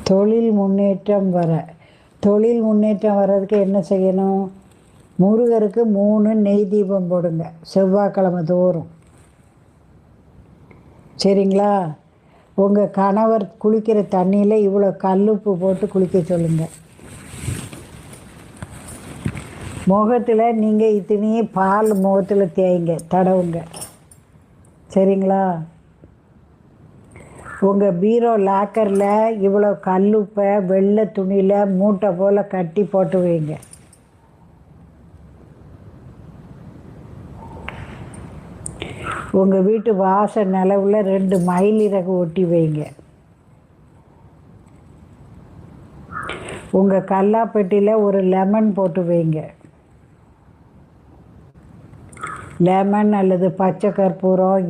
தொழில் முன்னேற்றம் வர்றதுக்கு என்ன செய்யணும்? முருகருக்கு 3 நெய் தீபம் போடுங்க செவ்வாய்க்கிழமை தோறும். சரிங்களா? உங்கள் கணவர் குளிக்கிற தண்ணியில் இவ்வளோ கல்லுப்பு போட்டு குளிக்க சொல்லுங்கள். முகத்தில் நீங்கள் இத்தனையே பால் முகத்தில் தேய்ங்க, தடவுங்க. சரிங்களா? உங்கள் பீரோ லாக்கரில் இவ்வளோ கல்லுப்பை வெள்ளை துணியில் மூட்டை போல் கட்டி போட்டு வைங்க. உங்கள் வீட்டு வாச நிலவில் 2 மயிலிறகு ஒட்டி வைங்க. உங்கள் கல்லாப்பெட்டியில் ஒரு லெமன் போட்டு வைங்க. லெமன் அல்லது பச்சை கற்பூரம்